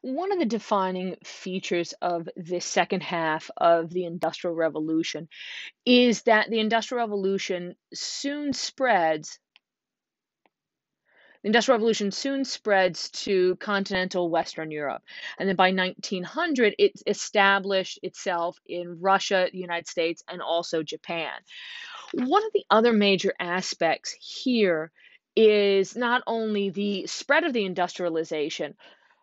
One of the defining features of this second half of the Industrial Revolution is that the Industrial Revolution soon spreads. The Industrial Revolution soon spreads to continental Western Europe. And then by 1900, it established itself in Russia, the United States, and also Japan. One of the other major aspects here is not only the spread of the industrialization,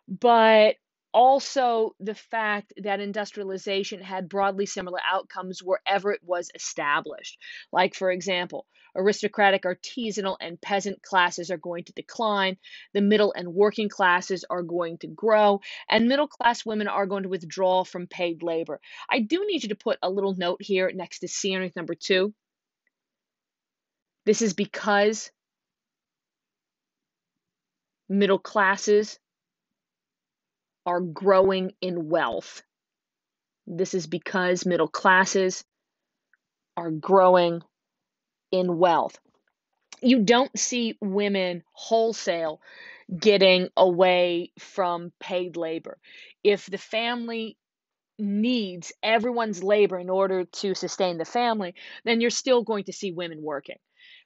but also the fact that industrialization had broadly similar outcomes wherever it was established. Like, for example, aristocratic, artisanal, and peasant classes are going to decline, the middle and working classes are going to grow, and middle class women are going to withdraw from paid labor. I do need you to put a little note here next to C underneath number 2. This is because middle classes are growing in wealth. This is because middle classes are growing in wealth. You don't see women wholesale getting away from paid labor. If the family needs everyone's labor in order to sustain the family, then you're still going to see women working.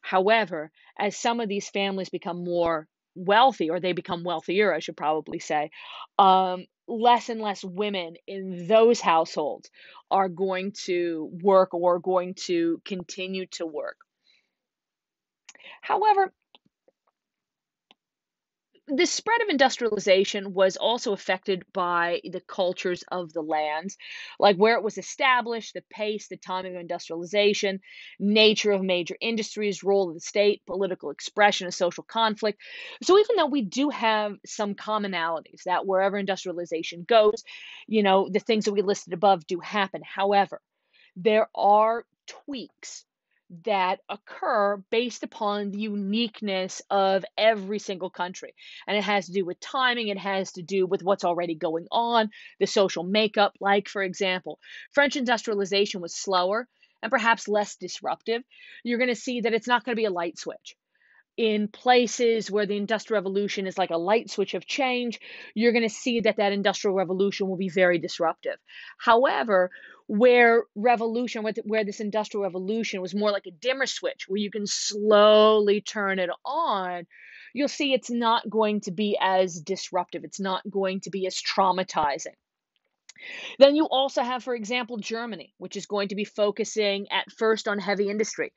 However, as some of these families become more wealthy, or they become wealthier, I should probably say, less and less women in those households are going to work or going to continue to work. However, the spread of industrialization was also affected by the cultures of the lands, like where it was established, the pace, the timing of industrialization, nature of major industries, role of the state, political expression of social conflict. So even though we do have some commonalities that wherever industrialization goes, the things that we listed above do happen. However, there are tweaks that occur based upon the uniqueness of every single country. And it has to do with timing, it has to do with what's already going on, the social makeup. Like, for example, French industrialization was slower and perhaps less disruptive. You're going to see that it's not going to be a light switch. In places where the industrial revolution is like a light switch of change, you're going to see that industrial revolution will be very disruptive. However, where this industrial revolution was more like a dimmer switch where you can slowly turn it on, you'll see it's not going to be as disruptive, it's not going to be as traumatizing. Then you also have, for example, Germany, which is going to be focusing at first on heavy industry,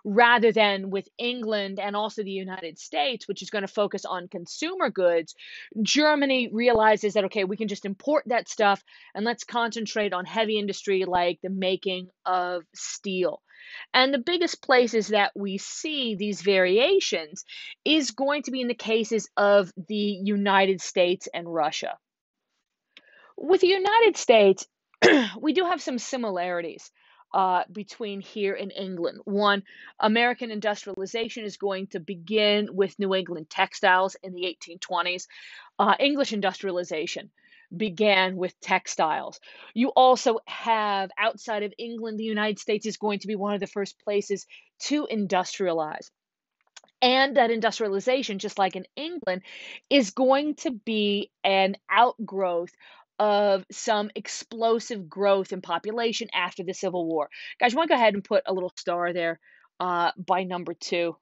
rather than with England and also the United States, which is going to focus on consumer goods. Germany realizes that, okay, we can just import that stuff and let's concentrate on heavy industry like the making of steel. And the biggest places that we see these variations is going to be in the cases of the United States and Russia. With the United States, we do have some similarities between here and England. One, American industrialization is going to begin with New England textiles in the 1820s. English industrialization began with textiles. You also have, outside of England, the United States is going to be one of the first places to industrialize. And that industrialization, just like in England, is going to be an outgrowth of some explosive growth in population after the Civil War. Guys, you want to go ahead and put a little star there by number 2.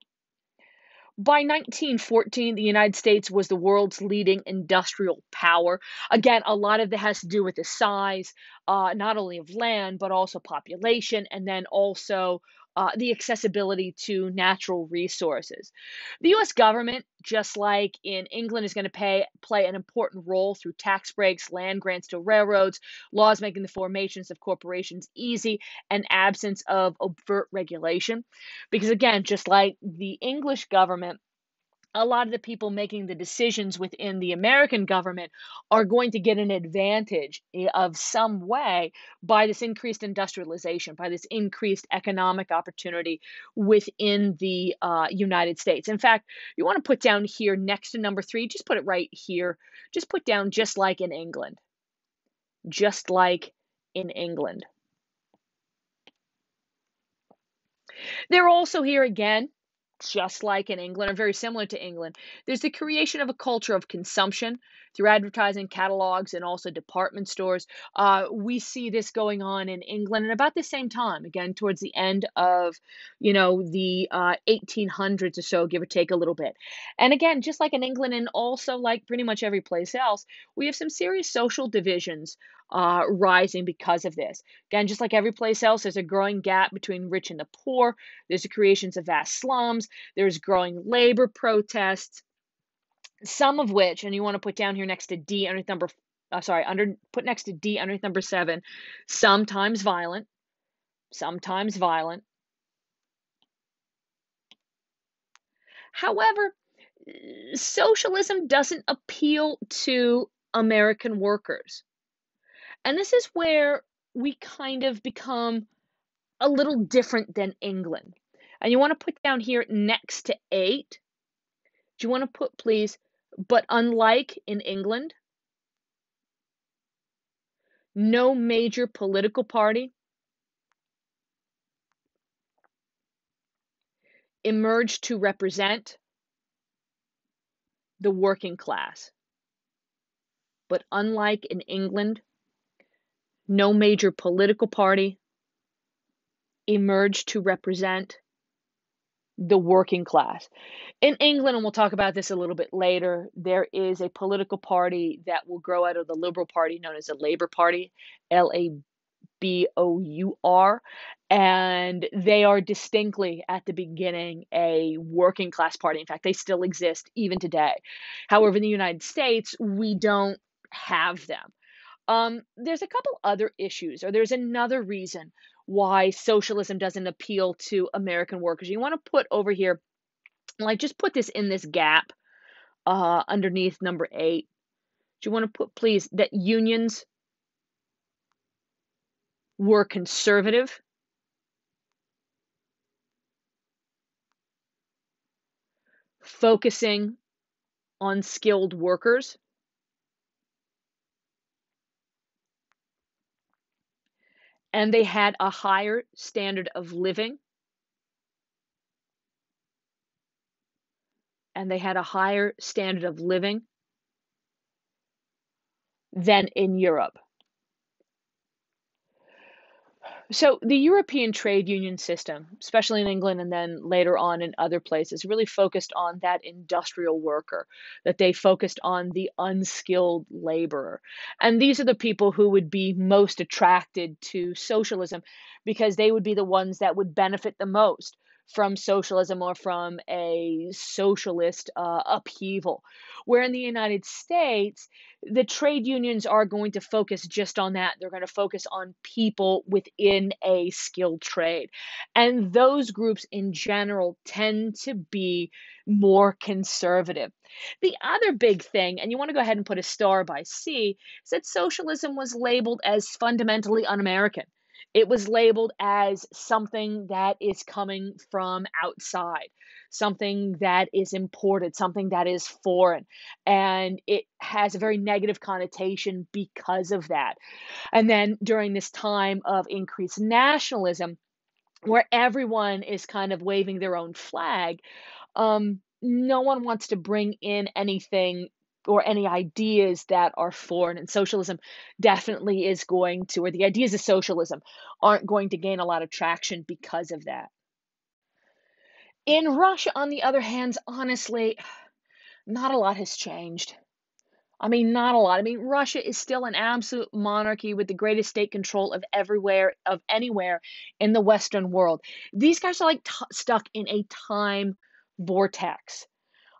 By 1914, the United States was the world's leading industrial power. Again, a lot of that has to do with the size, not only of land, but also population, and then also the accessibility to natural resources. The US government, just like in England, is going to play an important role through tax breaks, land grants to railroads, laws making the formations of corporations easy, and absence of overt regulation. Because again, just like the English government, a lot of the people making the decisions within the American government are going to get an advantage of some way by this increased industrialization, by this increased economic opportunity within the United States. In fact, you want to put down here next to number 3, just put it right here. Just put down just like in England. Just like in England. They're also here again just like in England, or very similar to England, there's the creation of a culture of consumption through advertising, catalogs, and also department stores. We see this going on in England at about the same time, again, towards the end of, the 1800s or so, give or take a little bit. And again, just like in England and also like pretty much every place else, we have some serious social divisions rising because of this. Again, just like every place else, there's a growing gap between rich and the poor. There's the creations of vast slums. There's growing labor protests, some of which, and you want to put down here next to D underneath number, sorry, put next to D underneath number 7, sometimes violent, sometimes violent. However, socialism doesn't appeal to American workers. And this is where we kind of become a little different than England. And you want to put down here next to 8, do you want to put, please, but unlike in England, no major political party emerged to represent the working class. But unlike in England, no major political party emerged to represent the working class. In England, and we'll talk about this a little bit later, there is a political party that will grow out of the Liberal Party known as the Labour Party, Labour, and they are distinctly at the beginning a working class party. In fact, they still exist even today. However, in the United States, we don't have them. There's a couple other issues, or there's another reason why socialism doesn't appeal to American workers. You want to put over here, like just put this in this gap underneath number 8. Do you want to put, please, that unions were conservative, focusing on skilled workers, and they had a higher standard of living, and they had a higher standard of living than in Europe. So the European trade union system, especially in England and then later on in other places, really focused on that industrial worker, that they focused on the unskilled laborer. And these are the people who would be most attracted to socialism because they would be the ones that would benefit the most from socialism or from a socialist upheaval. Where in the United States, the trade unions are going to focus just on that. They're going to focus on people within a skilled trade. And those groups in general tend to be more conservative. The other big thing, and you want to go ahead and put a star by C, is that socialism was labeled as fundamentally un American. It was labeled as something that is coming from outside, something that is imported, something that is foreign. And it has a very negative connotation because of that. And then during this time of increased nationalism, where everyone is kind of waving their own flag, no one wants to bring in anything or any ideas that are foreign. And socialism definitely is going to, or the ideas of socialism aren't going to gain a lot of traction because of that. In Russia, on the other hand, honestly, not a lot has changed. I mean, not a lot. I mean, Russia is still an absolute monarchy with the greatest state control of everywhere, of anywhere in the Western world. These guys are like stuck in a time vortex.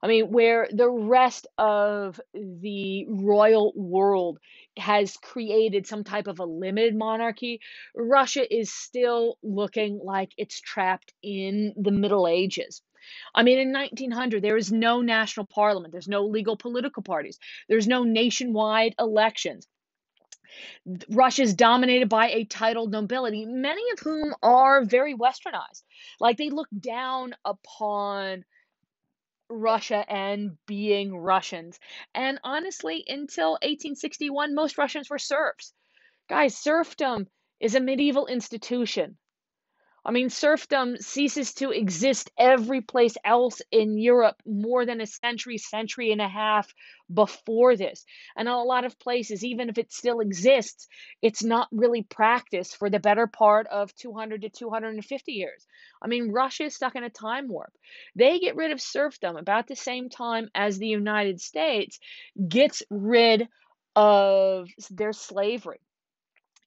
I mean, where the rest of the royal world has created some type of a limited monarchy, Russia is still looking like it's trapped in the Middle Ages. I mean, in 1900, there is no national parliament, there's no legal political parties, there's no nationwide elections. Russia is dominated by a titled nobility, many of whom are very westernized. Like they look down upon Russia and being Russians. And honestly, until 1861, most Russians were serfs. Guys, serfdom is a medieval institution. I mean, serfdom ceases to exist every place else in Europe more than a century, century and a half before this. And in a lot of places, even if it still exists, it's not really practiced for the better part of 200 to 250 years. I mean, Russia is stuck in a time warp. They get rid of serfdom about the same time as the United States gets rid of their slavery.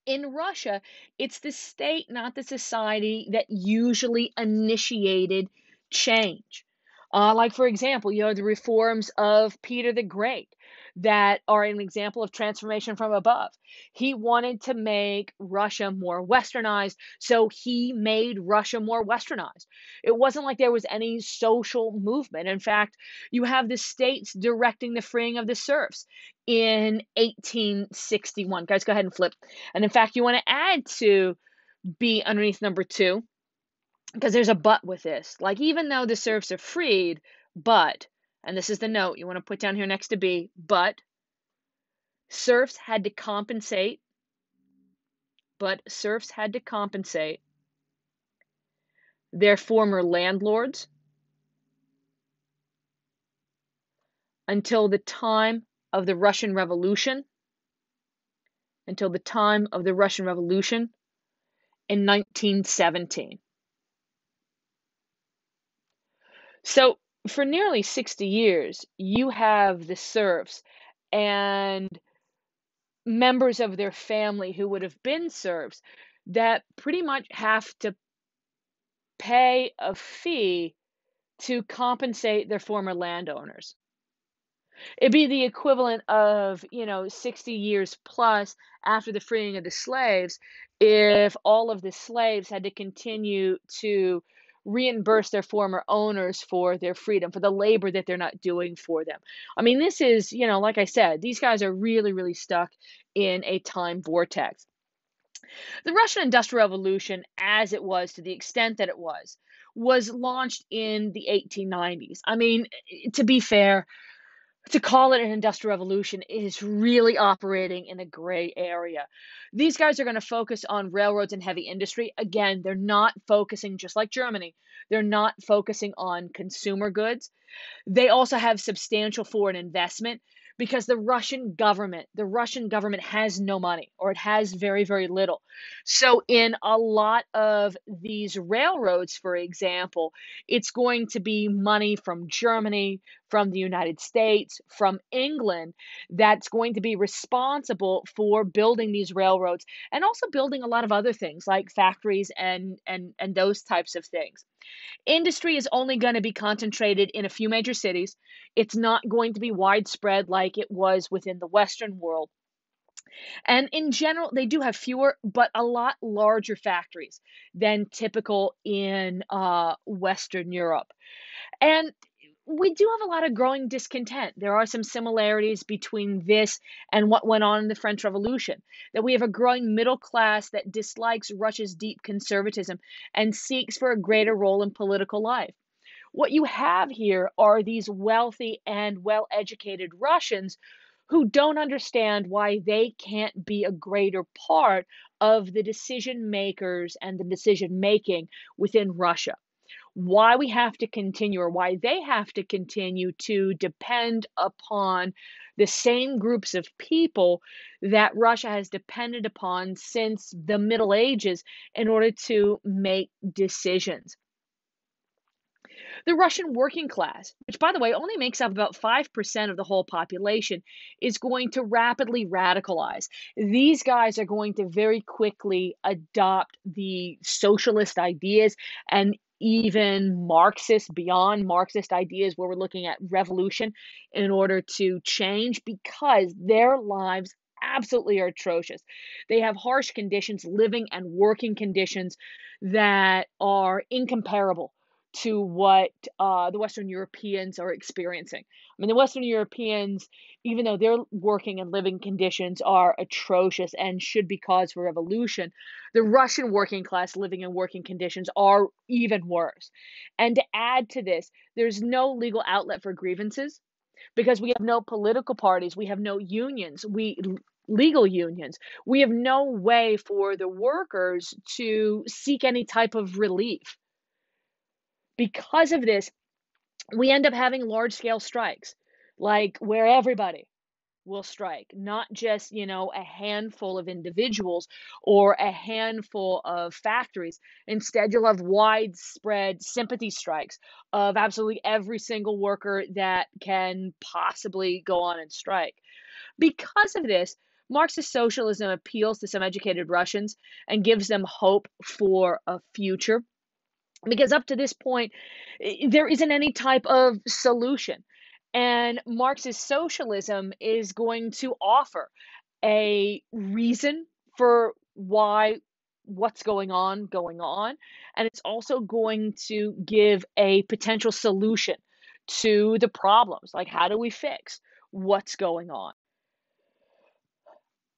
In Russia, it's the state, not the society, that usually initiated change. Like, for example, the reforms of Peter the Great that are an example of transformation from above. He wanted to make Russia more westernized, so he made Russia more westernized. It wasn't like there was any social movement. In fact, you have the states directing the freeing of the serfs in 1861. Guys, go ahead and flip. And in fact, you want to add to B underneath number 2, because there's a but with this. Like, even though the serfs are freed, but, and this is the note you want to put down here next to B, but serfs had to compensate, their former landlords until the time of the Russian Revolution, in 1917. So for nearly 60 years, you have the serfs and members of their family who would have been serfs that pretty much have to pay a fee to compensate their former landowners. It'd be the equivalent of, 60 years plus after the freeing of the slaves, if all of the slaves had to continue to reimburse their former owners for their freedom, for the labor that they're not doing for them. I mean, this is, like I said, these guys are really, really stuck in a time vortex. The Russian Industrial Revolution, as it was, to the extent that it was launched in the 1890s. I mean, to be fair, to call it an industrial revolution is really operating in a gray area. These guys are going to focus on railroads and heavy industry. Again, they're not focusing, just like Germany, they're not focusing on consumer goods. They also have substantial foreign investment because the Russian government has no money, or it has very, very little. So in a lot of these railroads, for example, it's going to be money from Germany, from the United States, from England, that's going to be responsible for building these railroads, and also building a lot of other things like factories and those types of things. Industry is only going to be concentrated in a few major cities. It's not going to be widespread like it was within the Western world. And in general, they do have fewer, but a lot larger factories than typical in Western Europe. And we do have a lot of growing discontent. There are some similarities between this and what went on in the French Revolution. That we have a growing middle class that dislikes Russia's deep conservatism and seeks for a greater role in political life. What you have here are these wealthy and well educated Russians who don't understand why they can't be a greater part of the decision makers and the decision making within Russia. Why we have to continue, or why they have to continue to depend upon the same groups of people that Russia has depended upon since the Middle Ages in order to make decisions. The Russian working class, which, by the way, only makes up about 5% of the whole population, is going to rapidly radicalize. These guys are going to very quickly adopt the socialist ideas and even Marxist, beyond Marxist ideas, where we're looking at revolution in order to change, because their lives absolutely are atrocious. They have harsh conditions, living and working conditions that are incomparable to what the Western Europeans are experiencing. I mean, the Western Europeans, even though their working and living conditions are atrocious and should be cause for revolution, the Russian working class living and working conditions are even worse. And to add to this, there's no legal outlet for grievances because we have no political parties, we have no unions. legal unions. We have no way for the workers to seek any type of relief. Because of this, we end up having large scale strikes, like where everybody will strike, not just, a handful of individuals or a handful of factories. Instead, you'll have widespread sympathy strikes of absolutely every single worker that can possibly go on and strike. Because of this, Marxist socialism appeals to some educated Russians and gives them hope for a future, because up to this point, there isn't any type of solution. And Marxist socialism is going to offer a reason for why what's going on, and it's also going to give a potential solution to the problems, like how do we fix what's going on.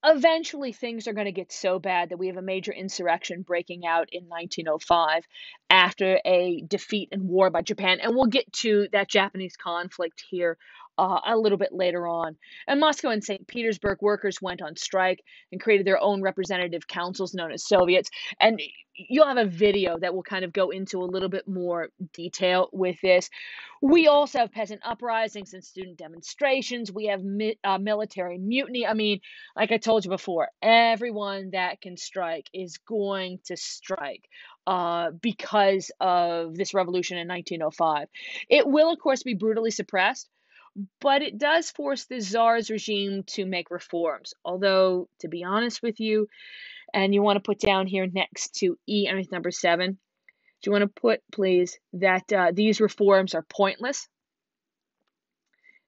Eventually, things are going to get so bad that we have a major insurrection breaking out in 1905 after a defeat in war by Japan. And we'll get to that Japanese conflict here a little bit later on. And Moscow and St. Petersburg workers went on strike and created their own representative councils known as Soviets. And you'll have a video that will kind of go into a little bit more detail with this. We also have peasant uprisings and student demonstrations. We have military mutiny. I mean, like I told you before, everyone that can strike is going to strike because of this revolution in 1905. It will, of course, be brutally suppressed, but it does force the Tsar's regime to make reforms. Although, to be honest with you, and you want to put down here next to E, underneath number 7, do you want to put, please, that these reforms are pointless?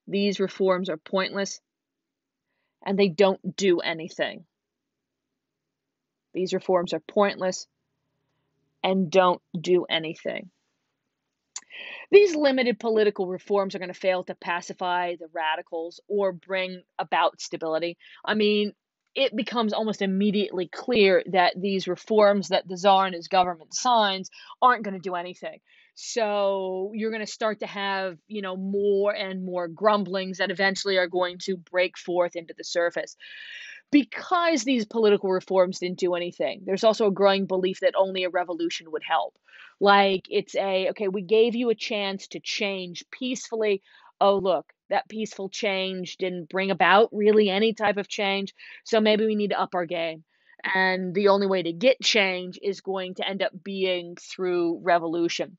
These reforms are pointless, and they don't do anything. These reforms are pointless and don't do anything. These limited political reforms are going to fail to pacify the radicals or bring about stability. I mean, it becomes almost immediately clear that these reforms that the Tsar and his government signs aren't going to do anything. So you're going to start to have, more and more grumblings that eventually are going to break forth into the surface. Because these political reforms didn't do anything, there's also a growing belief that only a revolution would help. Like okay, we gave you a chance to change peacefully. Oh, look, that peaceful change didn't bring about really any type of change. So maybe we need to up our game. And the only way to get change is going to end up being through revolution.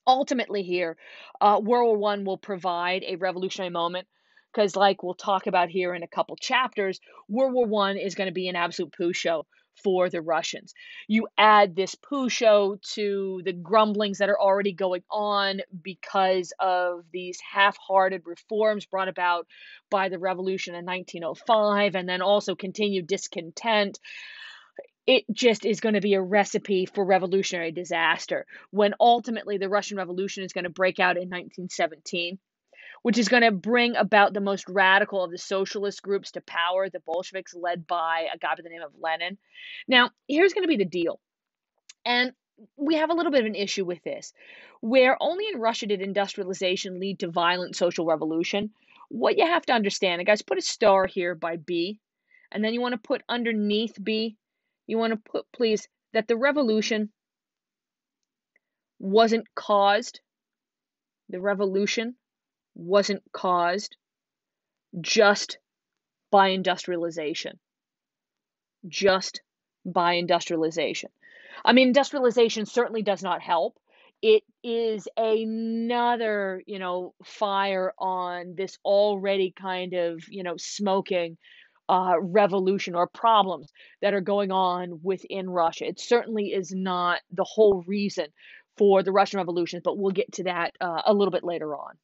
Ultimately here, World War I will provide a revolutionary moment because, like we'll talk about here in a couple chapters, World War I is going to be an absolute poo show for the Russians. You add this poo show to the grumblings that are already going on because of these half-hearted reforms brought about by the revolution in 1905, and then also continued discontent. It just is going to be a recipe for revolutionary disaster when ultimately the Russian Revolution is going to break out in 1917, which is going to bring about the most radical of the socialist groups to power, the Bolsheviks, led by a guy by the name of Lenin. Now, here's going to be the deal. And we have a little bit of an issue with this, where only in Russia did industrialization lead to violent social revolution. What you have to understand, and guys, put a star here by B, and then you want to put underneath B, you want to put, please, that the revolution wasn't caused, the revolution wasn't caused just by industrialization. Just by industrialization. I mean, industrialization certainly does not help. It is another, fire on this already kind of, smoking revolution or problems that are going on within Russia. It certainly is not the whole reason for the Russian Revolution, but we'll get to that a little bit later on.